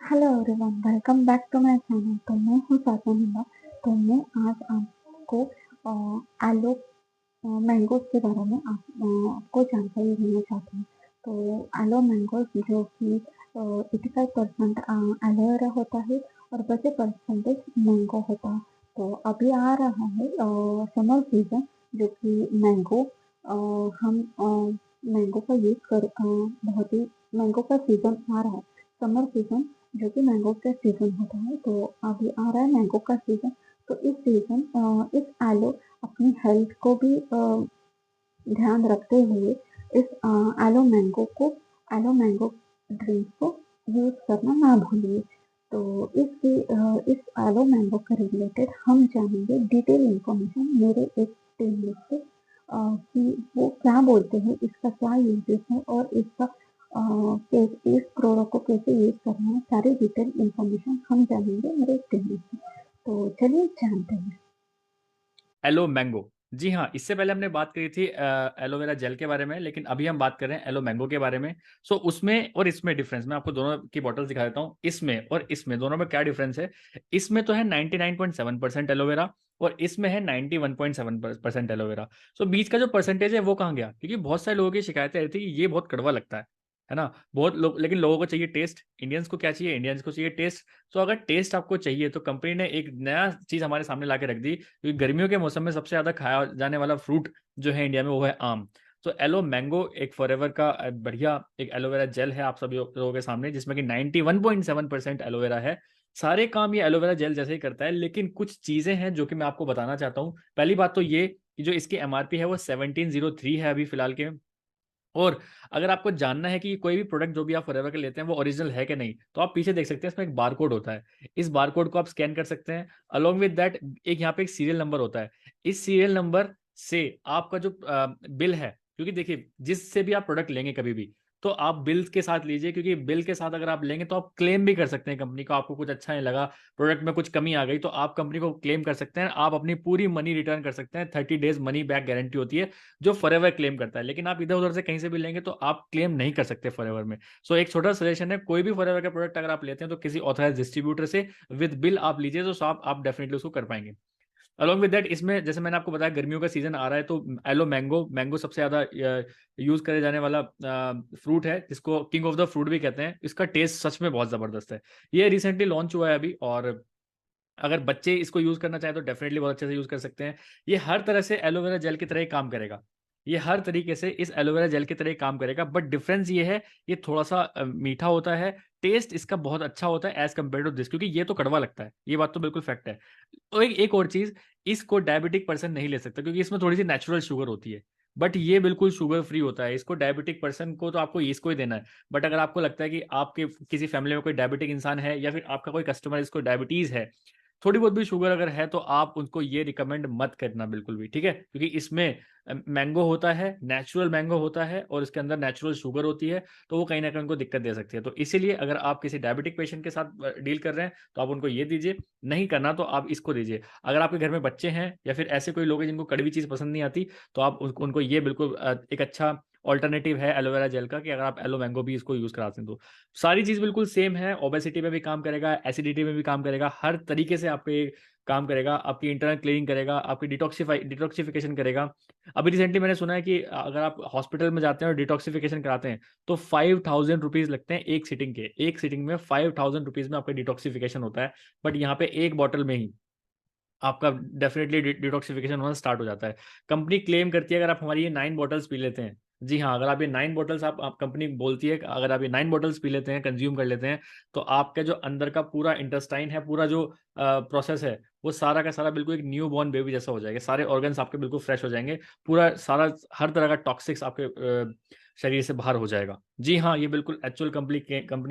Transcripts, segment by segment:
Hello everyone, welcome back to my channel. तो मैं हूँ साजन। तो मैं आज आपको आलू मैंगोज के बारे में आपको जानकारी देना चाहती हूँ। तो आलू मैंगोज जो कि 85% एलोवेरा होता है और 20% मैंगो होता है। तो अभी आ रहा है समर सीजन, जो कि मैंगो हम मैंगो का यूज कर बहुत ही मैंगो का सीजन आ रहा है, समर सीजन, जो कि मैंगो का सीजन होता है। तो अभी आ रहा है मैंगो का सीजन। तो इस सीजन इस आलू अपनी हेल्थ को भी ध्यान रखते हुए इस आलू मैंगो ड्रिंक को यूज करना ना भूलिए। तो इस आलू मैंगो के रिलेटेड हम जानेंगे डिटेल इंफॉर्मेशन मेरे एक टीम में से, कि वो क्या बोलते हैं, इसका क्या यूजेस है और इस प्रोडक्ट को कैसे यूज करना है। सारी डिटेल इंफॉर्मेशन हम जानेंगे मेरे टीम में से। तो चलिए जानते हैं। Yellow mango. जी हाँ, इससे पहले हमने बात करी थी एलोवेरा जेल के बारे में, लेकिन अभी हम बात कर रहे हैं एलो मैंगो के बारे में। सो उसमें और इसमें डिफरेंस मैं आपको दोनों की बॉटल दिखा देता हूँ। इसमें और इसमें दोनों में क्या डिफरेंस है। इसमें तो है 99.7% एलोवेरा और इसमें है 91.7% एलोवेरा। सो बीच का जो परसेंटेज है वो कहाँ गया, क्योंकि बहुत सारे लोगों की शिकायतें रहती है कि ये बहुत कड़वा लगता है ना। बहुत लोग, लेकिन लोगों को चाहिए टेस्ट। इंडियंस को क्या चाहिए, इंडियंस को चाहिए टेस्ट। तो अगर टेस्ट आपको चाहिए तो कंपनी ने एक नया चीज हमारे सामने ला के रख दी, क्योंकि गर्मियों के मौसम में सबसे ज्यादा खाया जाने वाला फ्रूट जो है इंडिया में वो है आम। तो एलो मैंगो एक फॉरएवर का बढ़िया एक एलोवेरा जेल है आप सभी लोगों के सामने, जिसमें कि 91.7% एलोवेरा है। सारे काम ये एलोवेरा जेल जैसे ही करता है, लेकिन कुछ चीजें हैं जो कि मैं आपको बताना चाहता हूँ। पहली बात तो ये कि जो इसकी एमआरपी है वो 1703 है अभी फिलहाल के। और अगर आपको जानना है कि कोई भी प्रोडक्ट जो भी आप फॉरएवर के लेते हैं वो ओरिजिनल है कि नहीं, तो आप पीछे देख सकते हैं, इसमें एक बार कोड होता है। इस बार कोड को आप स्कैन कर सकते हैं। अलोंग विद दैट एक यहाँ पे एक सीरियल नंबर होता है। इस सीरियल नंबर से आपका जो बिल है, क्योंकि देखिए जिससे भी आप प्रोडक्ट लेंगे कभी भी, तो आप बिल के साथ लीजिए, क्योंकि बिल के साथ अगर आप लेंगे तो आप क्लेम भी कर सकते हैं कंपनी को। आपको कुछ अच्छा नहीं लगा, प्रोडक्ट में कुछ कमी आ गई, तो आप कंपनी को क्लेम कर सकते हैं। आप अपनी पूरी मनी रिटर्न कर सकते हैं। 30 डेज मनी बैक गारंटी होती है जो फॉरएवर क्लेम करता है। लेकिन आप इधर उधर से कहीं से भी लेंगे तो आप क्लेम नहीं कर सकते फॉरएवर में। सो एक छोटा सजेशन है, कोई भी फॉरएवर का प्रोडक्ट अगर आप लेते हैं तो किसी ऑथराइज डिस्ट्रीब्यूटर से विद बिल आप लीजिए, तो आप डेफिनेटली उसको कर पाएंगे। अलॉन्ग विद दैट इसमें जैसे मैंने आपको बताया गर्मियों का सीजन आ रहा है, तो एलो मैंगो मैंगो सबसे ज्यादा यूज करे जाने वाला फ्रूट है, जिसको किंग ऑफ द फ्रूट भी कहते हैं। इसका टेस्ट सच में बहुत जबरदस्त है। ये रिसेंटली लॉन्च हुआ है अभी, और अगर बच्चे इसको यूज करना चाहे तो डेफिनेटली बहुत अच्छे से यूज कर सकते हैं। ये हर तरह से एलोवेरा जेल की तरह ही काम करेगा। ये हर तरीके से इस एलोवेरा जेल की तरह ही काम करेगा, बट डिफरेंस ये है, ये थोड़ा सा मीठा होता है। टेस्ट इसका बहुत अच्छा होता है एज कम्पेयर टू दिस, क्योंकि ये तो कड़वा लगता है, ये बात तो बिल्कुल फैक्ट है। और एक और चीज, इसको डायबिटिक पर्सन नहीं ले सकता, क्योंकि इसमें थोड़ी सी नेचुरल शुगर होती है। बट ये बिल्कुल शुगर फ्री होता है। इसको डायबिटिक पर्सन को तो आपको इसको ही देना है। बट अगर आपको लगता है कि आपके किसी फैमिली में कोई डायबिटिक इंसान है, या फिर आपका कोई कस्टमर इसको डायबिटीज है, थोड़ी बहुत भी शुगर अगर है, तो आप उनको ये रिकमेंड मत करना बिल्कुल भी, ठीक है। क्योंकि इसमें मैंगो होता है, नेचुरल मैंगो होता है, और इसके अंदर नेचुरल शुगर होती है। तो वो कहीं ना कहीं उनको दिक्कत दे सकती है। तो इसीलिए अगर आप किसी डायबिटिक पेशेंट के साथ डील कर रहे हैं तो आप उनको ये दीजिए। नहीं करना तो आप इसको दीजिए। अगर आपके घर में बच्चे हैं या फिर ऐसे कोई लोग हैं जिनको कड़वी चीज़ पसंद नहीं आती, तो आप उनको ये बिल्कुल एक अच्छा ऑल्टरनेटिव है एलोवेरा जेल का, कि अगर आप एलो मैंगो भी इसको यूज़ कराते हैं तो सारी चीज़ बिल्कुल सेम है। ओबेसिटी में भी काम करेगा, एसिडिटी में भी काम करेगा, हर तरीके से आपके काम करेगा। आपकी इंटरनल क्लीनिंग करेगा, आपकी डिटॉक्सिफिकेशन करेगा। अभी रिसेंटली मैंने सुना है कि अगर आप हॉस्पिटल में जाते हैं और डिटॉक्सिफिकेशन कराते हैं, तो 5000 रुपीज़ लगते हैं एक सिटिंग के। एक सिटिंग में 5000 रुपीज़ में आपका डिटॉक्सिफिकेशन होता है। बट यहाँ पे एक बॉटल में ही आपका डेफिनेटली डिटॉक्सिफिकेशन होना स्टार्ट हो जाता है। कंपनी क्लेम करती है अगर आप हमारी ये 9 बॉटल्स पी लेते हैं, जी हाँ, अगर आप ये 9 बॉटल्स आप कंपनी बोलती है कि अगर आप ये 9 बॉटल्स पी लेते हैं, कंज्यूम कर लेते हैं, तो आपका जो अंदर का पूरा इंटेस्टाइन है, पूरा जो प्रोसेस है, वो सारा का सारा बिल्कुल एक न्यू बॉर्न बेबी जैसा हो जाएगा। सारे ऑर्गन्स आपके बिल्कुल फ्रेश हो जाएंगे। पूरा सारा हर तरह का टॉक्सिक्स आपके शरीर से बाहर हो जाएगा। जी हाँ, ये बिल्कुल एक्चुअल कंपनी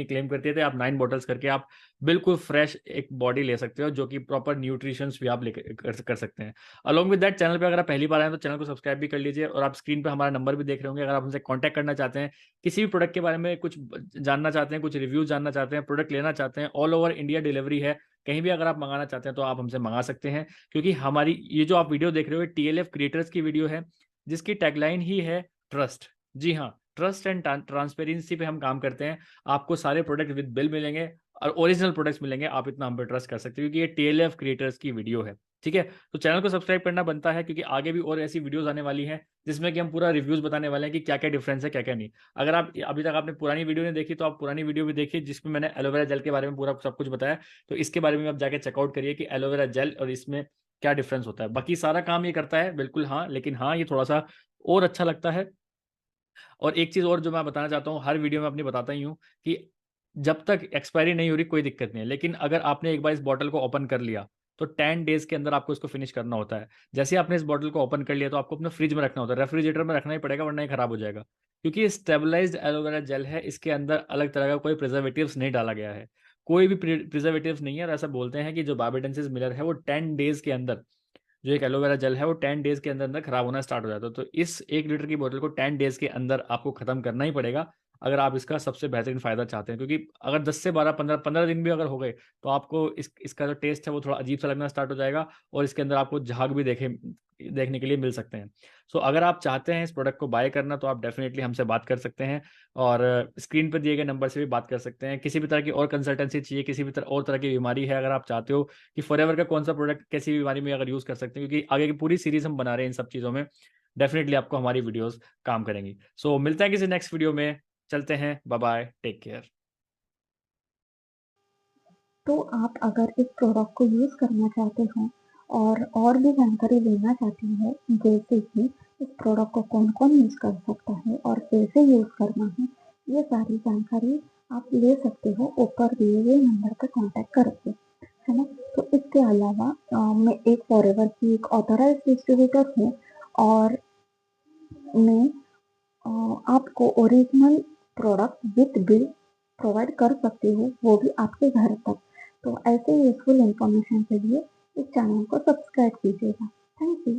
क्लेम करती है। आप 9 बॉटल्स करके आप बिल्कुल फ्रेश एक बॉडी ले सकते हो, जो कि प्रॉपर न्यूट्रिशंस भी आप लेकर कर सकते हैं। अलोंग विद दैट, चैनल पे अगर आप पहली बार आए हैं तो चैनल को सब्सक्राइब भी कर लीजिए। और आप स्क्रीन पे हमारा नंबर भी देख रहे होंगे। अगर आप हमसे कांटेक्ट करना चाहते हैं, किसी भी प्रोडक्ट के बारे में कुछ जानना चाहते हैं, कुछ रिव्यूज जानना चाहते हैं, प्रोडक्ट लेना चाहते हैं, ऑल ओवर इंडिया डिलीवरी है। कहीं भी अगर आप मंगाना चाहते हैं तो आप हमसे मंगा सकते हैं। क्योंकि हमारी ये जो आप वीडियो देख रहे हो, टीएलएफ क्रिएटर्स की वीडियो है, जिसकी टैगलाइन ही है ट्रस्ट। जी हाँ, ट्रस्ट एंड ट्रांसपेरेंसी पे हम काम करते हैं। आपको सारे प्रोडक्ट विद बिल मिलेंगे। और ओरिजिनल प्रोडक्ट्स मिलेंगे, आप इतना हम पे ट्रस्ट कर सकते हो क्योंकि ये टीएलएफ क्रिएटर्स की वीडियो है, ठीक है? तो चैनल को सब्सक्राइब करना बनता है क्योंकि आगे भी और ऐसी वीडियोज़ आने वाली हैं, जिसमें कि हम पूरा रिव्यूज़ बताने वाले हैं कि क्या-क्या डिफरेंस है, क्या-क्या नहीं। अगर आप अभी तक आपने पुरानी वीडियो नहीं देखी, तो आप पुरानी वीडियो भी देखिए, जिसमें मैंने एलोवेरा जेल के बारे में पूरा सब कुछ बताया। तो इसके बारे में आप जाके चेकआउट करिए कि एलोवेरा जेल और इसमें क्या डिफरेंस होता है। बाकी सारा काम ये करता है, बिल्कुल हाँ, लेकिन हाँ, ये थोड़ा-सा और अच्छा लगता है। और एक चीज़ और जो मैं बताना चाहता हूँ, हर वीडियो में अपनी बताता ही हूँ कि जब तक एक्सपायरी नहीं हो रही कोई दिक्कत नहीं है, लेकिन अगर आपने एक बार इस बॉटल को ओपन कर लिया, तो 10 डेज़ के अंदर आपको इसको फिनिश करना होता है। जैसे ही आपने इस बॉटल को ओपन कर लिया, तो आपको अपने फ्रिज में रखना होता है, रेफ्रिजरेटर में रखना ही पड़ेगा वरना ये खराब हो जाएगा। क्योंकि ये स्टेबलाइज़्ड एलोवेरा जेल है, इसके अंदर अलग तरह का कोई प्रिजर्वेटिव्स नहीं डाला गया है। कोई भी प्रिजर्वेटिव्स नहीं है और ऐसा बोलते हैं कि जो बार्बाडेंसिस मिलर है, वो 10 डेज़ के अंदर जो एक एलोवेरा जेल है वो 10 डेज़ के अंदर-अंदर खराब होना स्टार्ट हो जाता है। तो इस 1 लीटर की बोतल को 10 डेज़ के अंदर आपको खत्म करना ही पड़ेगा, अगर आप इसका सबसे बेहतरीन फ़ायदा चाहते हैं। क्योंकि अगर 10 से 12 15 दिन भी अगर हो गए, तो आपको इसका जो टेस्ट है वो थोड़ा अजीब-सा लगना स्टार्ट हो जाएगा और इसके अंदर आपको झाग भी देखने के लिए मिल सकते हैं। सो अगर आप चाहते हैं इस प्रोडक्ट को बाय करना तो आप डेफ़िनिटली हमसे बात कर सकते हैं और स्क्रीन पर दिए गए नंबर से भी बात कर सकते हैं। किसी भी तरह की और कंसल्टेंसी चाहिए, किसी भी और तरह की बीमारी है, अगर आप चाहते हो कि फॉरएवर का कौन-सा प्रोडक्ट कैसी बीमारी में अगर यूज़ कर सकते हैं क्योंकि आगे की पूरी सीरीज़ हम बना रहे हैं इन सब चीज़ों में, डेफ़िनिटली आपको हमारी वीडियोज़ काम करेंगी। सो मिलते हैं किसी नेक्स्ट वीडियो में, चलते हैं, बाय-बाय, टेक केयर। तो आप अगर इस प्रोडक्ट को यूज़ करना चाहते हो और भी जानकारी लेना चाहते हो, जैसे कि इस प्रोडक्ट को कौन-कौन यूज़ कर सकता है और कैसे यूज़ करना है, ये सारी जानकारी आप ले सकते हो ऊपर दिए गए नंबर पर कॉन्टैक्ट करके, है ना? तो इसके अलावा मैं एक फॉरएवर की एक ऑथराइज़्ड डिस्ट्रीब्यूटर हूँ और मैं आपको original product with bill provide कर सकती हूँ, वो भी आपके घर तक। तो ऐसे यूज़फुल इन्फॉर्मेशन के लिए इस चैनल को सब्सक्राइब कीजिएगा। Thank you.